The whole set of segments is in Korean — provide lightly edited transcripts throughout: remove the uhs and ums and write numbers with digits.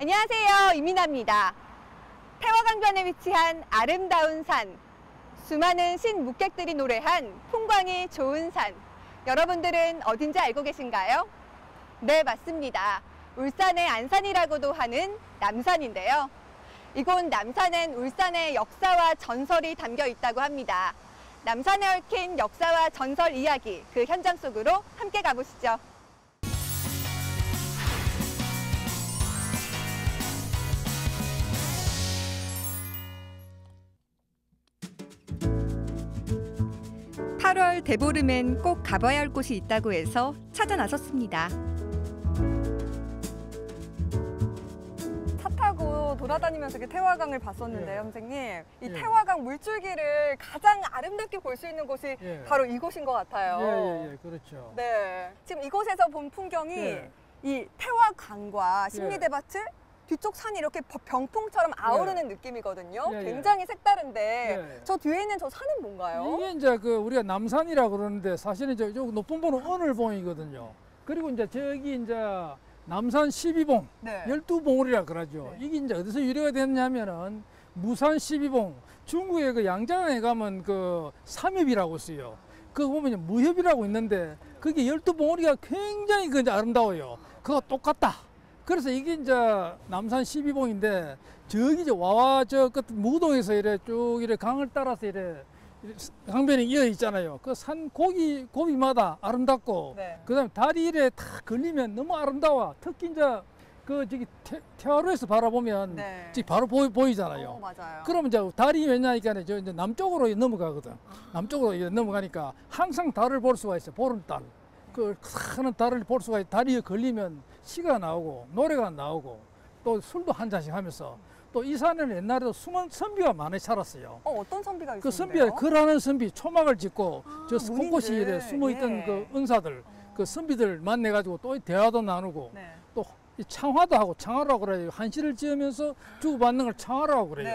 안녕하세요, 이민아입니다. 태화강변에 위치한 아름다운 산, 수많은 신묵객들이 노래한 풍광이 좋은 산, 여러분들은 어딘지 알고 계신가요? 네, 맞습니다. 울산의 안산이라고도 하는 남산인데요. 이곳 남산엔 울산의 역사와 전설이 담겨 있다고 합니다. 남산에 얽힌 역사와 전설 이야기, 그 현장 속으로 함께 가보시죠. (8월) 대보름엔 꼭 가봐야 할 곳이 있다고 해서 찾아 나섰습니다. 차 타고 돌아다니면서 태화강을 봤었는데요, 선생님. 이 태화강 물줄기를 가장 아름답게 볼 수 있는 곳이 바로 이곳인 것 같아요. 그렇죠. 네, 지금 이곳에서 본 풍경이 이 태화강과 심리대밭을 뒤쪽 산이 이렇게 병풍처럼 아우르는 느낌이거든요. 굉장히 색다른데 저 뒤에 있는 저 산은 뭔가요? 이게 이제 우리가 남산이라고 그러는데 사실은 저 높은 봉은 언을봉이거든요. 그리고 이제 저기 이제 남산 12봉, 12봉우리라 그러죠. 이게 이제 어디서 유래가 됐냐면은 무산 12봉, 중국의 그 양장에 가면 그 삼엽이라고 써요. 그거 보면 무협이라고 있는데 그게 12봉우리가 굉장히 이제 아름다워요. 그거 똑같다. 그래서 이게 이제 남산 12봉인데 저기 이제 와와 저 끝 무동에서 이래 쭉 이래 강을 따라서 이래 강변이 이어 있잖아요. 그 산 고비마다 아름답고 그다음에 다리 이래 탁 걸리면 너무 아름다워. 특히 이제 그 저기 태화로에서 바라보면 지금 바로 보이잖아요. 맞아요. 그러면 이제 다리 왜냐니까 저 이제 남쪽으로 넘어가거든. 남쪽으로 이제 넘어가니까 항상 달을 볼 수가 있어. 보름달. 그 큰 달을 볼 수가 있어. 다리에 걸리면 시가 나오고 노래가 나오고 또 술도 한 잔씩 하면서 또 이 산에는 옛날에도 숨은 선비가 많이 살았어요. 어떤 선비가 있었는데요? 그 선비가 글하는 선비 초막을 짓고 저 곳곳이 이래 숨어있던 그 은사들 그 선비들 만나가지고 또 대화도 나누고 또 창화도 하고 창화라고 그래요. 한시를 지으면서 주고받는 걸 창화라고 그래요.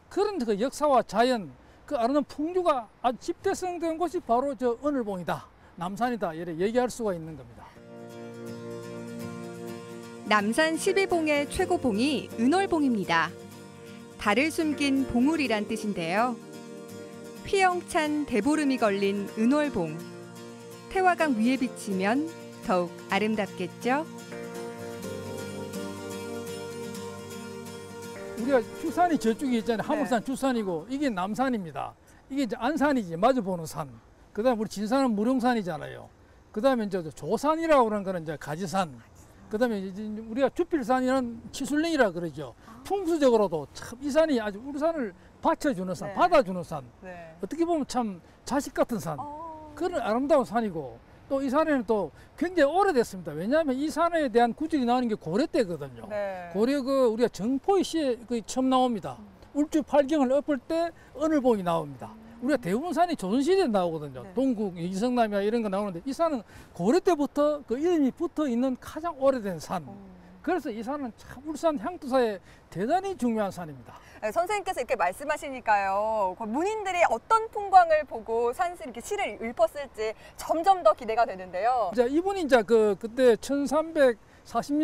그런 그 역사와 자연 그 아름다운 풍류가 아주 집대성된 곳이 바로 저 언을봉이다. 남산이다. 이래 얘기할 수가 있는 겁니다. 남산 12봉의 최고봉이 은월봉입니다. 달을 숨긴 봉우리란 뜻인데요. 휘영찬 대보름이 걸린 은월봉. 태화강 위에 비치면 더욱 아름답겠죠? 우리가 주산이 저쪽에 있잖아요. 하물산 주산이고 이게 남산입니다. 이게 이제 안산이지 마주보는 산. 그다음에 우리 진산은 무령산이잖아요. 그다음에 이제 조산이라고 그러는 거는 이제 가지산. 그다음에 이제 우리가 주필산이는 치술령이라 그러죠. 풍수적으로도 참 이 산이 아주 우리 산을 받쳐주는 산, 받아주는 산. 어떻게 보면 참 자식 같은 산. 그런 아름다운 산이고 또 이 산에는 또 굉장히 오래됐습니다. 왜냐하면 이 산에 대한 구절이 나오는 게 고려 때거든요. 고려 우리가 정포의 시에 처음 나옵니다. 울주 팔경을 엎을 때 언을봉이 나옵니다. 우리가 대부분 산이 조선시대에 나오거든요. 동국, 이성남이나 이런 거 나오는데 이 산은 고려 때부터 그 이름이 붙어 있는 가장 오래된 산. 그래서 이 산은 참 울산 향토사에 대단히 중요한 산입니다. 선생님께서 이렇게 말씀하시니까요. 문인들이 어떤 풍광을 보고 이렇게 시를 읊었을지 점점 더 기대가 되는데요. 자, 이분이 이제 그때 1340년대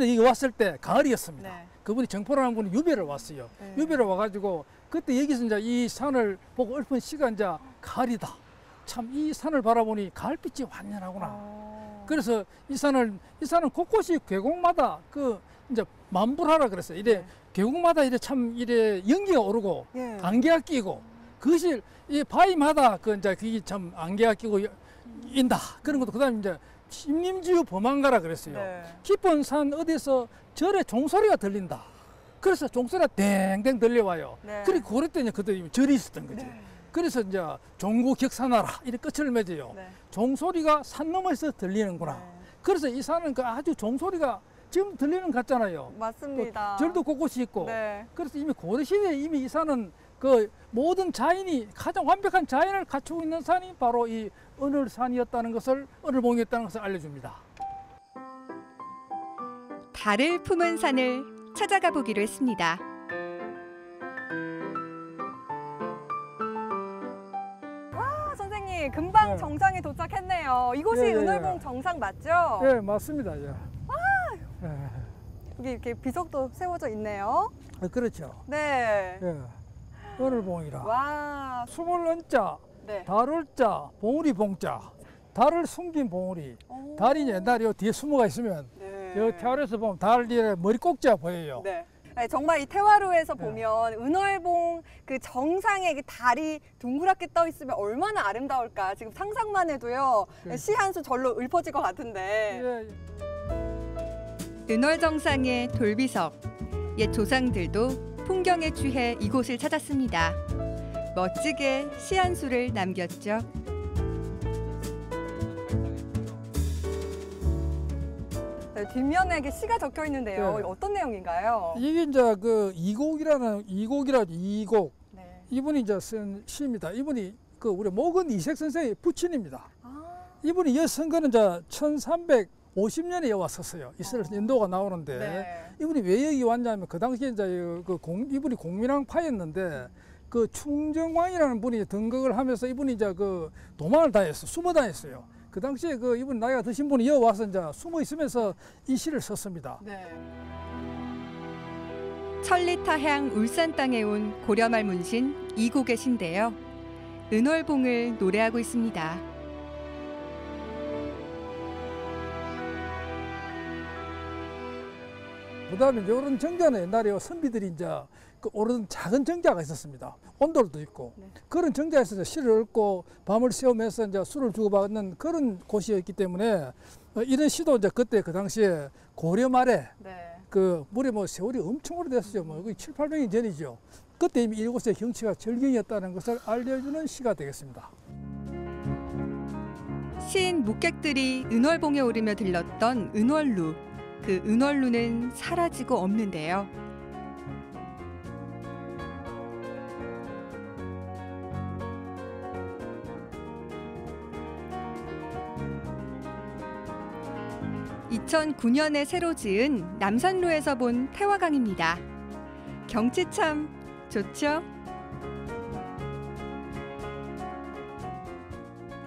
여기 왔을 때 가을이었습니다. 그분이 정포라는 분이 유배를 왔어요. 유배를 와가지고 그때 여기서 이제 이 산을 보고 읊은 시가 이제 가을이다. 참 이 산을 바라보니 가을빛이 완연하구나. 그래서 이 산은 곳곳이 계곡마다 이제 만불하라 그랬어요. 이래 계곡마다 이래 참 이래 연기가 오르고 안개가 끼고 그것이 이 바위마다 이제 그게 참 안개가 끼고 인다. 그런 것도 그다음에 이제 심림지유 범한가라 그랬어요. 깊은 산 어디서 절에 종소리가 들린다. 그래서 종소리가 댕댕 들려와요. 그리고 고려 때는 그때 절이 있었던 거지. 그래서 이제 종구격산하라 이렇게 끝을 맺어요. 종소리가 산 너머에서 들리는구나. 그래서 이 산은 아주 종소리가 지금 들리는 것 같잖아요. 맞습니다. 절도 곳곳이 있고. 그래서 이미 고려시대에 이미 이 산은 모든 자연이 가장 완벽한 자연을 갖추고 있는 산이 바로 이 언을산이었다는 것을 언을봉이었다는 것을 알려줍니다. 달을 품은 산을 찾아가 보기로 했습니다. 선생님 금방 정상에 도착했네요. 이곳이 은월봉 정상 맞죠? 네, 맞습니다. 이게 이렇게 비석도 세워져 있네요. 그렇죠. 네. 예. 은월봉이라. 와. 숨을 은자, 네. 달을 자, 봉우리 봉자. 달을 숨긴 봉우리. 달이 옛날에 뒤에 숨어가 있으면 네. 저 태화로에서 보면 달 뒤에 머리 꼭지가 보여요. 네. 네, 정말 이 태화루에서 보면 은월봉 그 정상에 그 달이 동그랗게 떠 있으면 얼마나 아름다울까. 지금 상상만 해도요. 시 한 수 절로 읊어질 것 같은데. 은월 정상의 돌비석. 옛 조상들도 풍경에 취해 이곳을 찾았습니다. 멋지게 시 한 수를 남겼죠. 네, 뒷면에 이게 시가 적혀 있는데요. 네. 이거 어떤 내용인가요? 이게 이제 그 이곡이라죠. 이곡. 네. 이분이 이제 쓴 시입니다. 이분이 그 우리 목은 이색 선생의 부친입니다. 아. 이분이 여 선거는 이제 1350년에 왔었어요. 이스라엘 연도가 나오는데 네. 이분이 왜 여기 왔냐면 그 당시에 이제 이분이 공민왕파였는데 그 충정왕이라는 분이 등극을 하면서 이분이 이제 그 도망을 다녔어, 숨어 다녔어요. 그 당시에 그 이분 나이가 드신 분이 여기 와서 이제 숨어 있으면서 이 시를 썼습니다. 네. 천리타향 울산 땅에 온 고려말 문신 이곡의 시인데요. 은월봉을 노래하고 있습니다. 그다음에 이런 정자는 옛날에 선비들이 이제 그 오른 작은 정자가 있었습니다. 온돌도 있고 그런 정자에서 시를 읽고 밤을 새우면서 이제 술을 주고받는 그런 곳이었기 때문에 이런 시도 이제 그때 그 당시에 고려 말에 그 무려 뭐 세월이 엄청 오래됐어요. 뭐 거의 7, 800년 전이죠. 그때 이미 이곳의 경치가 절경이었다는 것을 알려주는 시가 되겠습니다. 시인 묵객들이 은월봉에 오르며 들렀던 은월루. 그 은월루는 사라지고 없는데요. (2009년에) 새로 지은 남산루에서 본 태화강입니다. 경치 참 좋죠?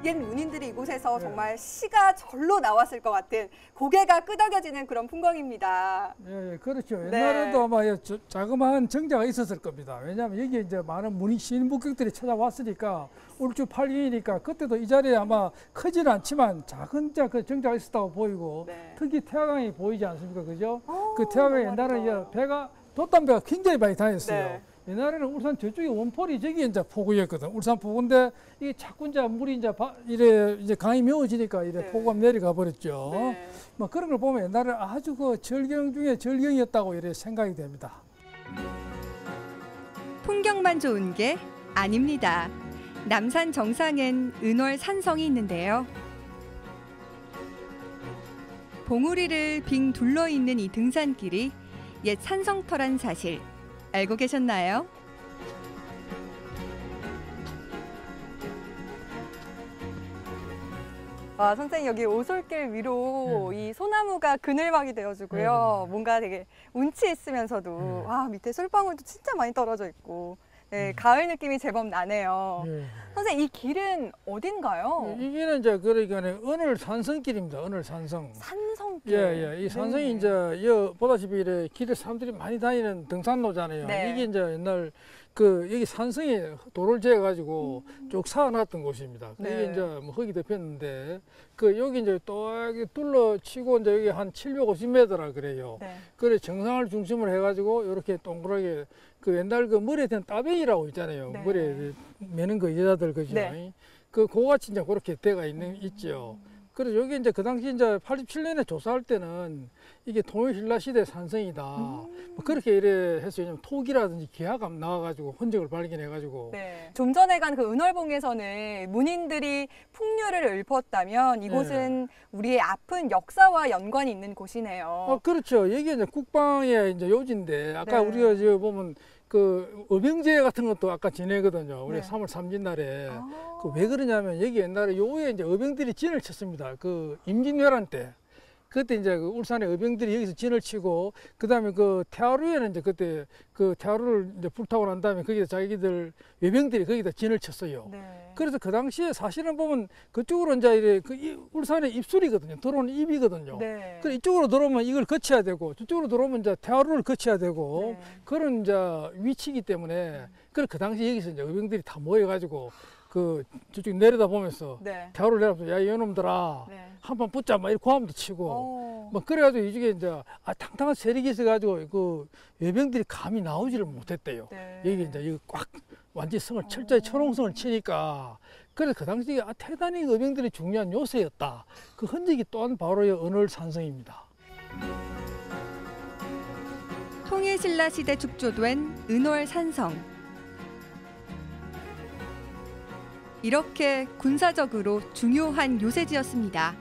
옛 문인들이 이곳에서 정말 시가 절로 나왔을 것 같은 고개가 끄덕여지는 그런 풍광입니다. 예, 그렇죠. 옛날에도 아마 자그마한 정자가 있었을 겁니다. 왜냐하면 여기 이제 많은 시인 묵객들이 찾아왔으니까 울주 8기니까 그때도 이 자리에 아마 크지는 않지만 작은 그 정자가 있었다고 보이고 특히 태화강이 보이지 않습니까, 그죠? 그 태화강 옛날에 배가 돛담배가 굉장히 많이 다녔어요. 옛날에는 울산 저쪽에 원폴이 저기 이제 포구였거든. 울산 포구인데 이게 자꾸 이제 물이 이제 강이 메워지니까 포구가 내려가 버렸죠. 뭐 그런 걸 보면 옛날에 아주 그 절경 중에 절경이었다고 이래 생각이 됩니다. 풍경만 좋은 게 아닙니다. 남산 정상엔 은월 산성이 있는데요. 봉우리를 빙 둘러 있는 이 등산길이 옛 산성터란 사실 알고 계셨나요? 와, 선생님 여기 오솔길 위로 이 소나무가 그늘막이 되어주고요. 뭔가 되게 운치 있으면서도 와, 밑에 솔방울도 진짜 많이 떨어져 있고 가을 느낌이 제법 나네요. 선생님 이 길은 어딘가요? 이 길은 이제 그러니까 은월 산성길입니다. 은월 산성. 산성길. 예. 이 산성이 이제 보다시피 이래 길에 사람들이 많이 다니는 등산로잖아요. 이게 이제 옛날 그 여기 산성에 도로를 재가지고 쭉 쌓아놨던 곳입니다. 이게 이제 뭐 흙이 덮였는데 그 여기 이제 또 여기 둘러치고 이제 여기 한 750m라 그래요. 그래 정상을 중심으로 해가지고 이렇게 동그랗게 그 옛날 그 머리에 댄 따뱅이라고 있잖아요. 머리에 매는 그 여자들 그죠. 그같이 이제 그렇게 돼가 있죠. 그래서 여기 이제 그 당시 이제 87년에 조사할 때는 이게 통일신라 시대 산성이다. 뭐 그렇게 이래 해서 왜냐면 토기라든지 기하가 나와가지고 흔적을 발견해가지고. 좀 전에 간 그 은월봉에서는 문인들이 풍류를 읊었다면 이곳은 우리의 아픈 역사와 연관이 있는 곳이네요. 그렇죠. 여기 이제 국방의 이제 요지인데 아까 우리가 저 보면 그 어병제 같은 것도 아까 지내거든요. 우리 3월 3진 날에. 그 왜 그러냐면 여기 옛날에 요에 이제 어병들이 진을 쳤습니다. 그 임진왜란 때. 그때 이제 그 울산의 의병들이 여기서 진을 치고 그다음에 그 태화루에는 이제 그때 그 태화루를 이제 불타고 난 다음에 거기다 자기들 외병들이 거기다 진을 쳤어요. 네. 그래서 그 당시에 사실은 보면 그쪽으로 이제 이래 그 울산의 입술이거든요. 들어오는 입이거든요. 네. 그래 이쪽으로 들어오면 이걸 거쳐야 되고 저쪽으로 들어오면 이제 태화루를 거쳐야 되고 네. 그런 이제 위치이기 때문에 그래 그 당시 여기서 이제 의병들이 다 모여가지고 그 저쪽 내려다 보면서 네. 태화루를 내려서 야 이놈들아 네. 한판 붙자 막 이렇게 고함도 치고 막 그래가지고 이쪽에 이제 탕탕한 세력이 있어가지고 그 외병들이 감히 나오지를 못했대요. 네. 여기 이제 여기 꽉 완전히 성을 철저히 철옹성을 치니까 그래서 그 당시에 대단히 의병들이 중요한 요새였다. 그 흔적이 또한 바로 이 은월산성입니다. 통일신라 시대 축조된 은월산성. 이렇게 군사적으로 중요한 요새지였습니다.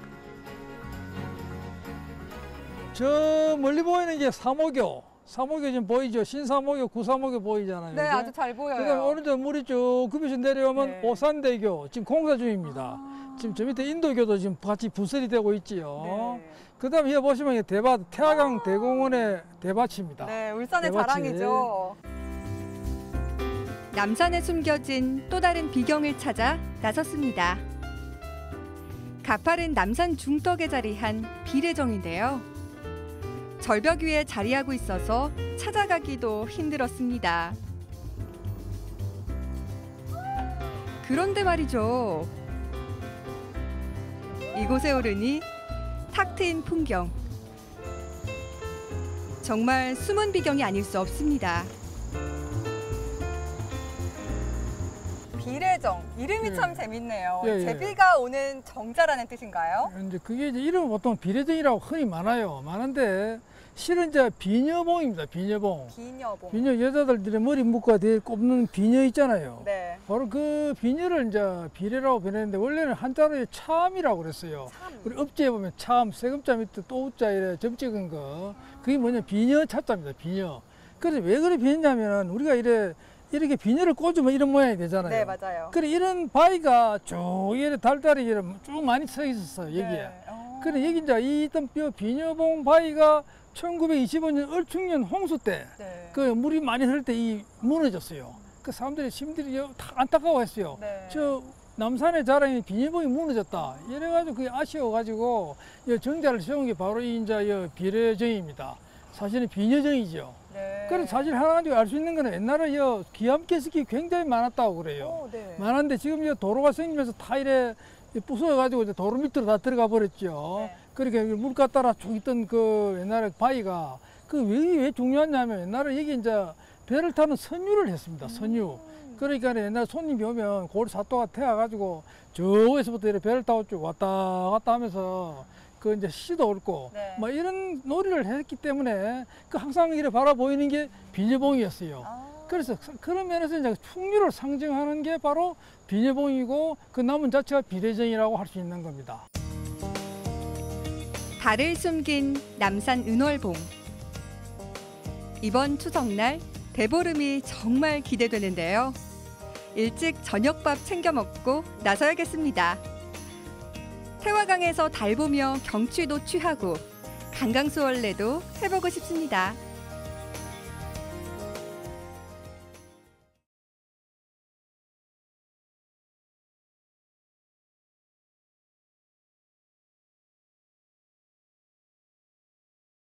저 멀리 보이는 게 사모교. 사모교 지금 보이죠? 신사모교, 구사모교 보이잖아요. 네, 이게? 아주 잘 보여요. 그다음에 오른쪽 물이 쭉 급해서 내려오면 네. 오산대교 지금 공사 중입니다. 지금 저 밑에 인도교도 지금 같이 부설이 되고 있지요. 네. 그다음에 여기 보시면 이게 대밭 태화강 대공원의 대밭입니다. 네, 울산의 대밭이. 자랑이죠. 남산에 숨겨진 또 다른 비경을 찾아 나섰습니다. 가파른 남산 중턱에 자리한 비례정인데요. 절벽 위에 자리하고 있어서 찾아가기도 힘들었습니다. 그런데 말이죠. 이곳에 오르니 탁 트인 풍경. 정말 숨은 비경이 아닐 수 없습니다. 비례정, 이름이 네. 참 재밌네요. 예, 예. 제비가 오는 정자라는 뜻인가요? 이제 그게 이제 이름은 보통 비례정이라고 흔히 많은데 실은 이제 비녀봉입니다. 비녀봉. 비녀봉. 비녀 여자들이 머리 묶어 뒤에 꼽는 비녀 있잖아요. 네. 바로 그 비녀를 이제 비례라고 변했는데 원래는 한자로 참이라고 그랬어요. 참. 우리 업지에 보면 참, 세금자 밑에 또 우자 이래 점 찍은 거 그게 뭐냐 비녀 차자입니다. 비녀. 그래서 왜 그래 비냐면은 우리가 이렇게 비녀를 꽂으면 이런 모양이 되잖아요. 네, 맞아요. 그래 이런 바위가 쭉 이래 달달이 이래 쭉 많이 서 있었어요 여기에. 네. 그래 여기 이제 이 있던 비녀봉 바위가 1925년 얼충년 홍수 때 그 네. 물이 많이 흐를 때 이 무너졌어요. 그 사람들이 시민들이 다 안타까워했어요. 네. 저 남산의 자랑인 비녀봉이 무너졌다. 이래가지고 그게 아쉬워가지고 이 정자를 세운 게 바로 이 이제 이 비례정입니다. 사실은 비녀정이죠. 네. 그래서 사실 하나 가지고 알 수 있는 거는 옛날에 기암괴석이 굉장히 많았다고 그래요. 오, 네. 많은데 지금 도로가 생기면서 다 이래 부서져가지고 이제 도로 밑으로 다 들어가 버렸죠. 네. 그러니까 물가 따라 쭉 있던 그 옛날에 바위가 그 왜 중요하냐면 옛날에 여기 이제 배를 타는 선유를 했습니다. 선유. 그러니까 옛날 손님이 오면 고리 사또가 태워가지고 저에서부터 이렇게 배를 타고 쭉 왔다 갔다 하면서 그 이제 씨도 옳고 네. 뭐 이런 놀이를 했기 때문에 그 항상 이래 바라 보이는 게 비녀봉이었어요. 그래서 그런 면에서 이제 풍류를 상징하는 게 바로 비녀봉이고 그 나무 자체가 비례정이라고 할 수 있는 겁니다. 달을 숨긴 남산 은월봉. 이번 추석날 대보름이 정말 기대되는데요. 일찍 저녁밥 챙겨 먹고 나서야겠습니다. 태화강에서 달 보며 경치도 취하고 강강수월래도 해보고 싶습니다.